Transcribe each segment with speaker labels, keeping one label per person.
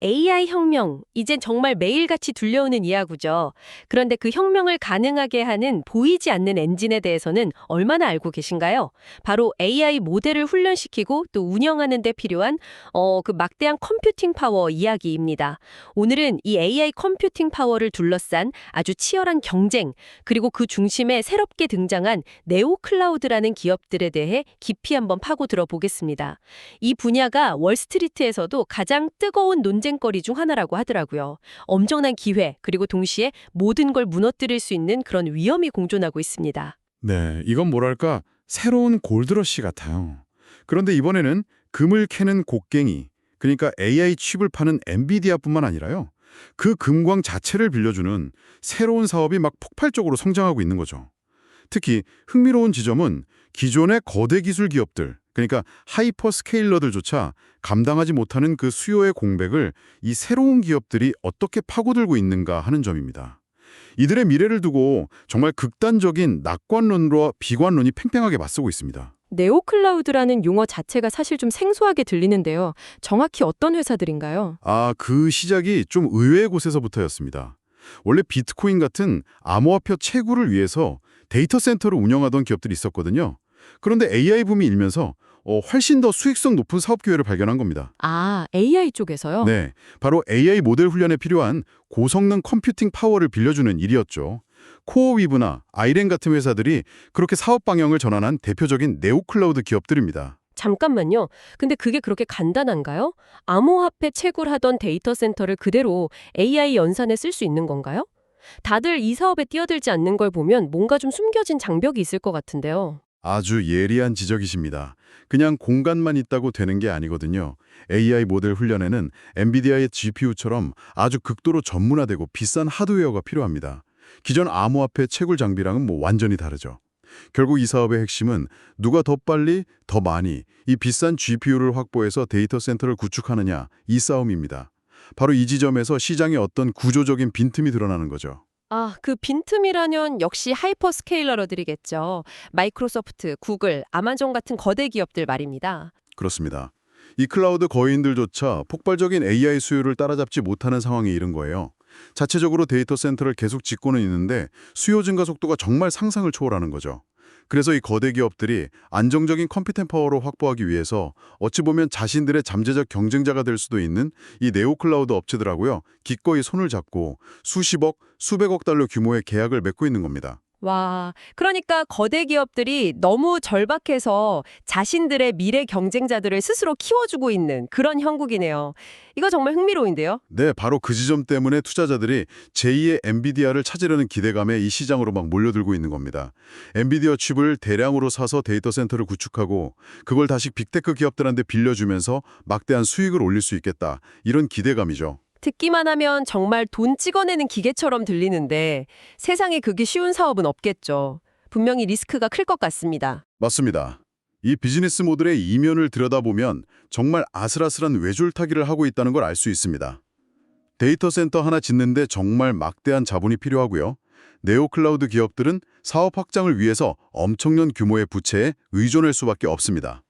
Speaker 1: AI 혁명, 이젠 정말 매일같이 들려오는 이야기죠. 그런데 그 혁명을 가능하게 하는 보이지 않는 엔진에 대해서는 얼마나 알고 계신가요? 바로 AI 모델을 훈련시키고 또 운영하는 데 필요한 그 막대한 컴퓨팅 파워 이야기입니다. 오늘은 이 AI 컴퓨팅 파워를 둘러싼 아주 치열한 경쟁, 그리고 그 중심에 새롭게 등장한 네오 클라우드라는 기업들에 대해 깊이 한번 파고 들어보겠습니다. 이 분야가 월스트리트에서도 가장 뜨거운 논쟁거리 중 하나라고 하더라고요. 엄청난 기회, 그리고 동시에 모든 걸 무너뜨릴 수 있는 그런 위험이 공존하고 있습니다.
Speaker 2: 네, 이건 뭐랄까 새로운 골드러시 같아요. 그런데 이번에는 금을 캐는 곡괭이, 그러니까 AI 칩을 파는 엔비디아뿐만 아니라요. 그 금광 자체를 빌려주는 새로운 사업이 막 폭발적으로 성장하고 있는 거죠. 특히 흥미로운 지점은 기존의 거대 기술 기업들, 그러니까 하이퍼 스케일러들조차 감당하지 못하는 그 수요의 공백을 이 새로운 기업들이 어떻게 파고들고 있는가 하는 점입니다. 이들의 미래를 두고 정말 극단적인 낙관론과 비관론이 팽팽하게 맞서고 있습니다.
Speaker 1: 네오클라우드라는 용어 자체가 사실 좀 생소하게 들리는데요. 정확히 어떤 회사들인가요?
Speaker 2: 그 시작이 좀 의외의 곳에서부터였습니다. 원래 비트코인 같은 암호화폐 채굴을 위해서 데이터 센터를 운영하던 기업들이 있었거든요. 그런데 AI 붐이 일면서 훨씬 더 수익성 높은 사업 기회를 발견한 겁니다.
Speaker 1: 아, AI 쪽에서요?
Speaker 2: 네, 바로 AI 모델 훈련에 필요한 고성능 컴퓨팅 파워를 빌려주는 일이었죠. 코어위브나 아이렌 같은 회사들이 그렇게 사업 방향을 전환한 대표적인 네오클라우드 기업들입니다.
Speaker 1: 잠깐만요. 근데 그게 그렇게 간단한가요? 암호화폐 채굴하던 데이터 센터를 그대로 AI 연산에 쓸 수 있는 건가요? 다들 이 사업에 뛰어들지 않는 걸 보면 뭔가 좀 숨겨진 장벽이 있을 것 같은데요.
Speaker 2: 아주 예리한 지적이십니다. 그냥 공간만 있다고 되는 게 아니거든요. AI 모델 훈련에는 엔비디아의 GPU처럼 아주 극도로 전문화되고 비싼 하드웨어가 필요합니다. 기존 암호화폐 채굴 장비랑은 완전히 다르죠. 결국 이 사업의 핵심은 누가 더 빨리, 더 많이 이 비싼 GPU를 확보해서 데이터 센터를 구축하느냐 이 싸움입니다. 바로 이 지점에서 시장의 어떤 구조적인 빈틈이 드러나는 거죠.
Speaker 1: 아, 그 빈틈이라면 역시 하이퍼스케일러들이겠죠. 마이크로소프트, 구글, 아마존 같은 거대 기업들 말입니다.
Speaker 2: 그렇습니다. 이 클라우드 거인들조차 폭발적인 AI 수요를 따라잡지 못하는 상황에 이른 거예요. 자체적으로 데이터 센터를 계속 짓고는 있는데 수요 증가 속도가 정말 상상을 초월하는 거죠. 그래서 이 거대 기업들이 안정적인 컴퓨팅 파워를 확보하기 위해서 어찌 보면 자신들의 잠재적 경쟁자가 될 수도 있는 이 네오클라우드 업체들하고요. 기꺼이 손을 잡고 수십억, 수백억 달러 규모의 계약을 맺고 있는 겁니다.
Speaker 1: 와, 그러니까 거대 기업들이 너무 절박해서 자신들의 미래 경쟁자들을 스스로 키워주고 있는 그런 형국이네요. 이거 정말 흥미로운데요?
Speaker 2: 네, 바로 그 지점 때문에 투자자들이 제2의 엔비디아를 찾으려는 기대감에 이 시장으로 막 몰려들고 있는 겁니다. 엔비디아 칩을 대량으로 사서 데이터 센터를 구축하고 그걸 다시 빅테크 기업들한테 빌려주면서 막대한 수익을 올릴 수 있겠다. 이런 기대감이죠.
Speaker 1: 듣기만 하면 정말 돈 찍어내는 기계처럼 들리는데 세상에 그게 쉬운 사업은 없겠죠. 분명히 리스크가 클 것 같습니다.
Speaker 2: 맞습니다. 이 비즈니스 모델의 이면을 들여다보면 정말 아슬아슬한 외줄타기를 하고 있다는 걸 알 수 있습니다. 데이터 센터 하나 짓는데 정말 막대한 자본이 필요하고요. 네오클라우드 기업들은 사업 확장을 위해서 엄청난 규모의 부채에 의존할 수밖에 없습니다.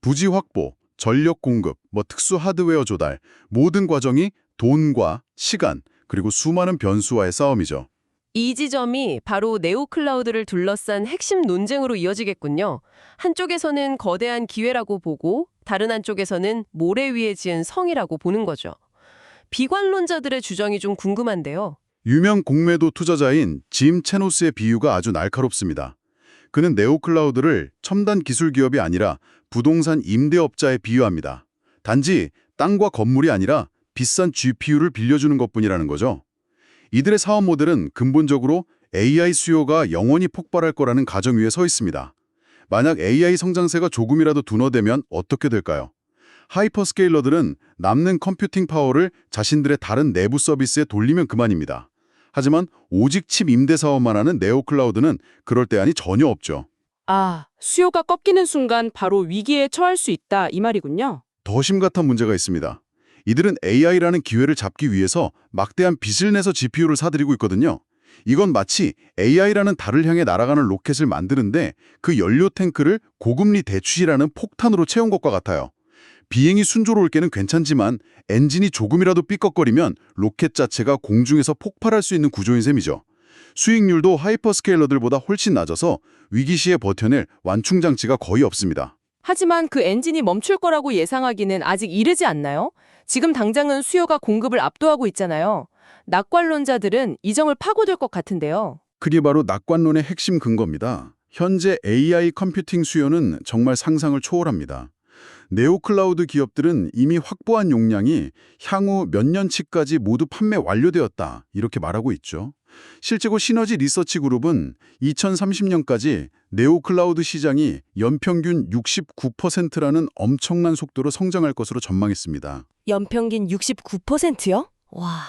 Speaker 2: 부지 확보, 전력 공급, 특수 하드웨어 조달, 모든 과정이 돈과 시간, 그리고 수많은 변수와의 싸움이죠.
Speaker 1: 이 지점이 바로 네오클라우드를 둘러싼 핵심 논쟁으로 이어지겠군요. 한쪽에서는 거대한 기회라고 보고 다른 한쪽에서는 모래 위에 지은 성이라고 보는 거죠. 비관론자들의 주장이 좀 궁금한데요.
Speaker 2: 유명 공매도 투자자인 짐 체노스의 비유가 아주 날카롭습니다. 그는 네오클라우드를 첨단 기술 기업이 아니라 부동산 임대업자에 비유합니다. 단지 땅과 건물이 아니라 비싼 GPU를 빌려주는 것뿐이라는 거죠. 이들의 사업 모델은 근본적으로 AI 수요가 영원히 폭발할 거라는 가정 위에 서 있습니다. 만약 AI 성장세가 조금이라도 둔화되면 어떻게 될까요? 하이퍼스케일러들은 남는 컴퓨팅 파워를 자신들의 다른 내부 서비스에 돌리면 그만입니다. 하지만 오직 칩 임대 사업만 하는 네오클라우드는 그럴 대안이 전혀 없죠.
Speaker 3: 아, 수요가 꺾이는 순간 바로 위기에 처할 수 있다 이 말이군요.
Speaker 2: 더 심각한 문제가 있습니다. 이들은 AI라는 기회를 잡기 위해서 막대한 빚을 내서 GPU를 사들이고 있거든요. 이건 마치 AI라는 달을 향해 날아가는 로켓을 만드는데 그 연료 탱크를 고금리 대출이라는 폭탄으로 채운 것과 같아요. 비행이 순조로울 게는 괜찮지만 엔진이 조금이라도 삐걱거리면 로켓 자체가 공중에서 폭발할 수 있는 구조인 셈이죠. 수익률도 하이퍼스케일러들보다 훨씬 낮아서 위기 시에 버텨낼 완충 장치가 거의 없습니다.
Speaker 3: 하지만 그 엔진이 멈출 거라고 예상하기는 아직 이르지 않나요? 지금 당장은 수요가 공급을 압도하고 있잖아요. 낙관론자들은 이 점을 파고들 것 같은데요.
Speaker 2: 그게 바로 낙관론의 핵심 근거입니다. 현재 AI 컴퓨팅 수요는 정말 상상을 초월합니다. 네오클라우드 기업들은 이미 확보한 용량이 향후 몇 년치까지 모두 판매 완료되었다 이렇게 말하고 있죠. 실제로 시너지 리서치 그룹은 2030년까지 네오클라우드 시장이 연평균 69%라는 엄청난 속도로 성장할 것으로 전망했습니다.
Speaker 4: 연평균 69%요? 와,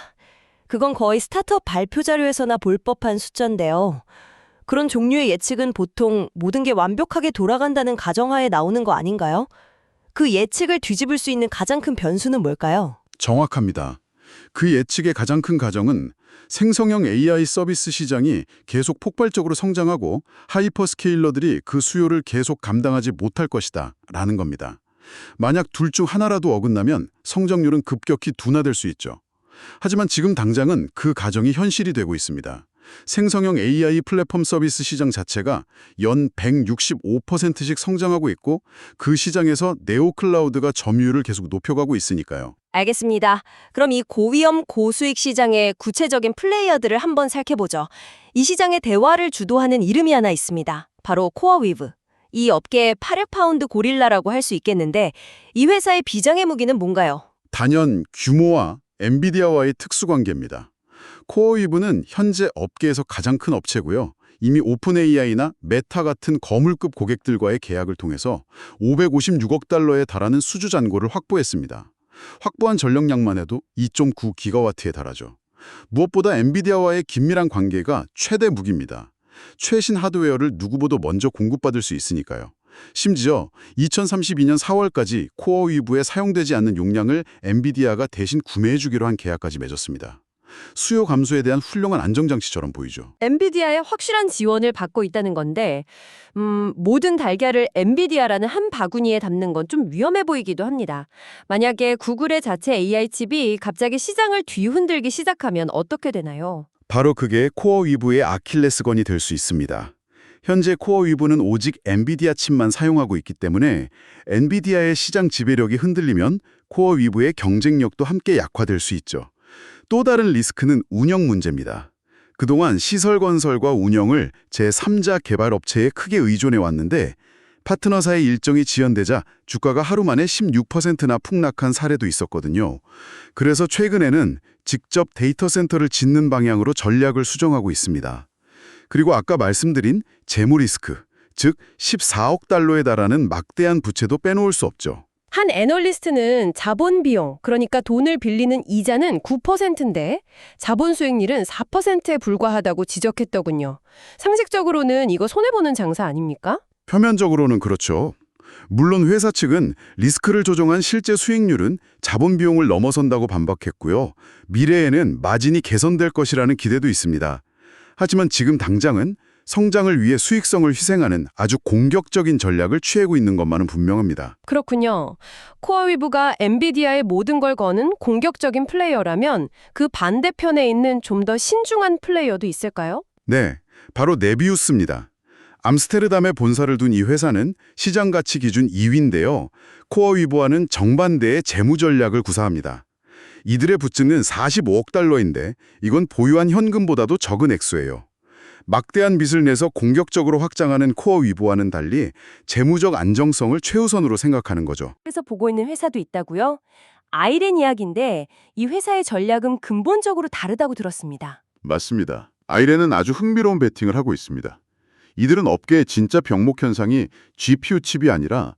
Speaker 4: 그건 거의 스타트업 발표 자료에서나 볼 법한 숫자인데요. 그런 종류의 예측은 보통 모든 게 완벽하게 돌아간다는 가정하에 나오는 거 아닌가요? 그 예측을 뒤집을 수 있는 가장 큰 변수는 뭘까요?
Speaker 2: 정확합니다. 그 예측의 가장 큰 가정은 생성형 AI 서비스 시장이 계속 폭발적으로 성장하고 하이퍼스케일러들이 그 수요를 계속 감당하지 못할 것이다 라는 겁니다. 만약 둘 중 하나라도 어긋나면 성장률은 급격히 둔화될 수 있죠. 하지만 지금 당장은 그 가정이 현실이 되고 있습니다. 생성형 AI 플랫폼 서비스 시장 자체가 연 165%씩 성장하고 있고 그 시장에서 네오클라우드가 점유율을 계속 높여가고 있으니까요.
Speaker 4: 알겠습니다. 그럼 이 고위험 고수익 시장의 구체적인 플레이어들을 한번 살펴보죠. 이 시장의 대화를 주도하는 이름이 하나 있습니다. 바로 코어위브. 이 업계의 8억 파운드 고릴라라고 할 수 있겠는데 이 회사의 비장의 무기는 뭔가요?
Speaker 2: 단연 규모와 엔비디아와의 특수관계입니다. 코어위브는 현재 업계에서 가장 큰 업체고요. 이미 오픈 AI나 메타 같은 거물급 고객들과의 계약을 통해서 556억 달러에 달하는 수주 잔고를 확보했습니다. 확보한 전력량만 해도 2.9 기가와트에 달하죠. 무엇보다 엔비디아와의 긴밀한 관계가 최대 무기입니다. 최신 하드웨어를 누구보다 먼저 공급받을 수 있으니까요. 심지어 2032년 4월까지 코어위브에 사용되지 않는 용량을 엔비디아가 대신 구매해주기로 한 계약까지 맺었습니다. 수요 감소에 대한 훌륭한 안정장치처럼 보이죠.
Speaker 1: 엔비디아의 확실한 지원을 받고 있다는 건데 모든 달걀을 엔비디아라는 한 바구니에 담는 건 좀 위험해 보이기도 합니다. 만약에 구글의 자체 AI 칩이 갑자기 시장을 뒤흔들기 시작하면 어떻게 되나요?
Speaker 2: 바로 그게 코어위브의 아킬레스건이 될 수 있습니다. 현재 코어위브는 오직 엔비디아 칩만 사용하고 있기 때문에 엔비디아의 시장 지배력이 흔들리면 코어위브의 경쟁력도 함께 약화될 수 있죠. 또 다른 리스크는 운영 문제입니다. 그동안 시설 건설과 운영을 제3자 개발 업체에 크게 의존해 왔는데 파트너사의 일정이 지연되자 주가가 하루 만에 16%나 폭락한 사례도 있었거든요. 그래서 최근에는 직접 데이터 센터를 짓는 방향으로 전략을 수정하고 있습니다. 그리고 아까 말씀드린 재무 리스크, 즉 14억 달러에 달하는 막대한 부채도 빼놓을 수 없죠.
Speaker 1: 한 애널리스트는 자본 비용, 그러니까 돈을 빌리는 이자는 9%인데 자본 수익률은 4%에 불과하다고 지적했더군요. 상식적으로는 이거 손해보는 장사 아닙니까?
Speaker 2: 표면적으로는 그렇죠. 물론 회사 측은 리스크를 조정한 실제 수익률은 자본 비용을 넘어선다고 반박했고요. 미래에는 마진이 개선될 것이라는 기대도 있습니다. 하지만 지금 당장은 성장을 위해 수익성을 희생하는 아주 공격적인 전략을 취하고 있는 것만은 분명합니다.
Speaker 1: 그렇군요. 코어위브가 엔비디아의 모든 걸 거는 공격적인 플레이어라면 그 반대편에 있는 좀 더 신중한 플레이어도 있을까요?
Speaker 2: 네, 바로 네비우스입니다. 암스테르담에 본사를 둔 이 회사는 시장 가치 기준 2위인데요. 코어위브와는 정반대의 재무 전략을 구사합니다. 이들의 부채는 45억 달러인데 이건 보유한 현금보다도 적은 액수예요. 막대한 빚을 내서 공격적으로 확장하는 코어위브와는 달리 재무적 안정성을 최우선으로 생각하는 거죠.
Speaker 4: 그래서 보고 있는 회사도 있다고요? 아이렌 이야기인데 이 회사의 전략은 근본적으로 다르다고 들었습니다.
Speaker 5: 맞습니다. 아이렌은 아주 흥미로운 베팅을 하고 있습니다. 이들은 업계의 진짜 병목 현상이 GPU 칩이 아니라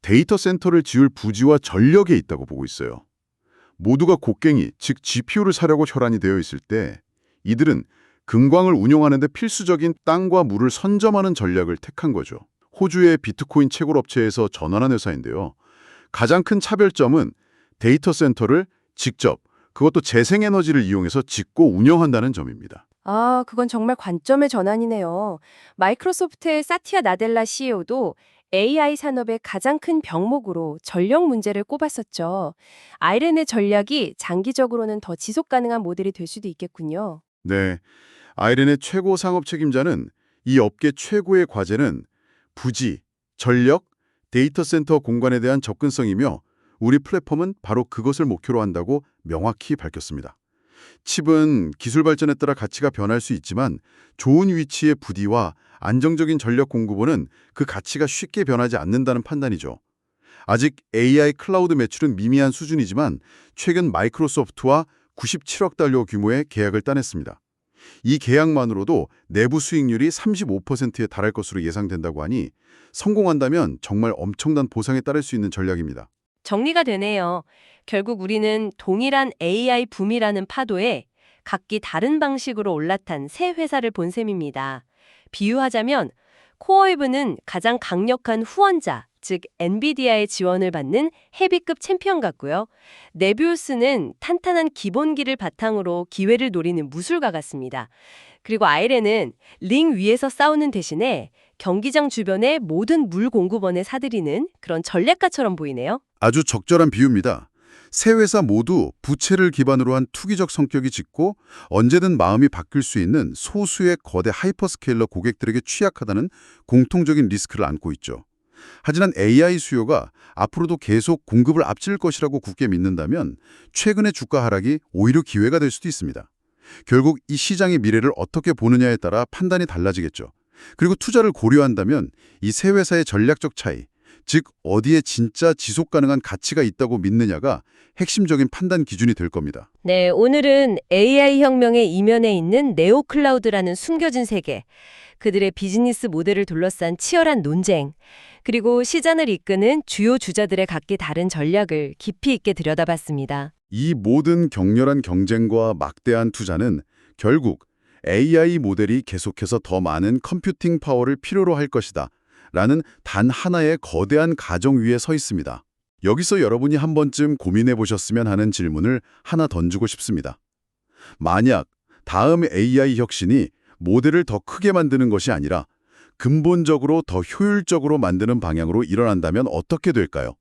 Speaker 5: 데이터 센터를 지을 부지와 전력에 있다고 보고 있어요. 모두가 곡괭이, 즉 GPU를 사려고 혈안이 되어 있을 때 이들은 금광을 운용하는 데 필수적인 땅과 물을 선점하는 전략을 택한 거죠. 호주의 비트코인 채굴업체에서 전환한 회사인데요. 가장 큰 차별점은 데이터 센터를 직접, 그것도 재생에너지를 이용해서 짓고 운영한다는 점입니다.
Speaker 1: 아, 그건 정말 관점의 전환이네요. 마이크로소프트의 사티아 나델라 CEO도 AI 산업의 가장 큰 병목으로 전력 문제를 꼽았었죠. 아이렌의 전략이 장기적으로는 더 지속 가능한 모델이 될 수도 있겠군요.
Speaker 5: 네, 아이렌의 최고 상업 책임자는 이 업계 최고의 과제는 부지, 전력, 데이터 센터 공간에 대한 접근성이며 우리 플랫폼은 바로 그것을 목표로 한다고 명확히 밝혔습니다. 칩은 기술 발전에 따라 가치가 변할 수 있지만 좋은 위치의 부디와 안정적인 전력 공급원은 그 가치가 쉽게 변하지 않는다는 판단이죠. 아직 AI 클라우드 매출은 미미한 수준이지만 최근 마이크로소프트와 97억 달러 규모의 계약을 따냈습니다. 이 계약만으로도 내부 수익률이 35%에 달할 것으로 예상된다고 하니 성공한다면 정말 엄청난 보상에 따를 수 있는 전략입니다.
Speaker 1: 정리가 되네요. 결국 우리는 동일한 AI 붐이라는 파도에 각기 다른 방식으로 올라탄 세 회사를 본 셈입니다. 비유하자면 코어웨브는 가장 강력한 후원자, 즉 엔비디아의 지원을 받는 헤비급 챔피언 같고요. 네비우스는 탄탄한 기본기를 바탕으로 기회를 노리는 무술가 같습니다. 그리고 아이렌은 링 위에서 싸우는 대신에 경기장 주변의 모든 물 공급원에 사들이는 그런 전략가처럼 보이네요.
Speaker 2: 아주 적절한 비유입니다. 세 회사 모두 부채를 기반으로 한 투기적 성격이 짙고 언제든 마음이 바뀔 수 있는 소수의 거대 하이퍼스케일러 고객들에게 취약하다는 공통적인 리스크를 안고 있죠. 하지만 AI 수요가 앞으로도 계속 공급을 앞질 것이라고 굳게 믿는다면 최근의 주가 하락이 오히려 기회가 될 수도 있습니다. 결국 이 시장의 미래를 어떻게 보느냐에 따라 판단이 달라지겠죠. 그리고 투자를 고려한다면 이 세 회사의 전략적 차이, 즉 어디에 진짜 지속 가능한 가치가 있다고 믿느냐가 핵심적인 판단 기준이 될 겁니다.
Speaker 1: 네, 오늘은 AI 혁명의 이면에 있는 네오클라우드라는 숨겨진 세계, 그들의 비즈니스 모델을 둘러싼 치열한 논쟁, 그리고 시장을 이끄는 주요 주자들의 각기 다른 전략을 깊이 있게 들여다봤습니다.
Speaker 2: 이 모든 격렬한 경쟁과 막대한 투자는 결국 AI 모델이 계속해서 더 많은 컴퓨팅 파워를 필요로 할 것이다 라는 단 하나의 거대한 가정 위에 서 있습니다. 여기서 여러분이 한 번쯤 고민해 보셨으면 하는 질문을 하나 던지고 싶습니다. 만약 다음 AI 혁신이 모델을 더 크게 만드는 것이 아니라 근본적으로 더 효율적으로 만드는 방향으로 일어난다면 어떻게 될까요?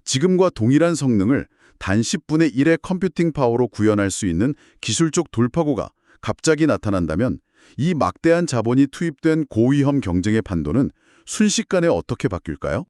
Speaker 2: 지금과 동일한 성능을 단 10분의 1의 컴퓨팅 파워로 구현할 수 있는 기술적 돌파구가 갑자기 나타난다면 이 막대한 자본이 투입된 고위험 경쟁의 판도는 순식간에 어떻게 바뀔까요?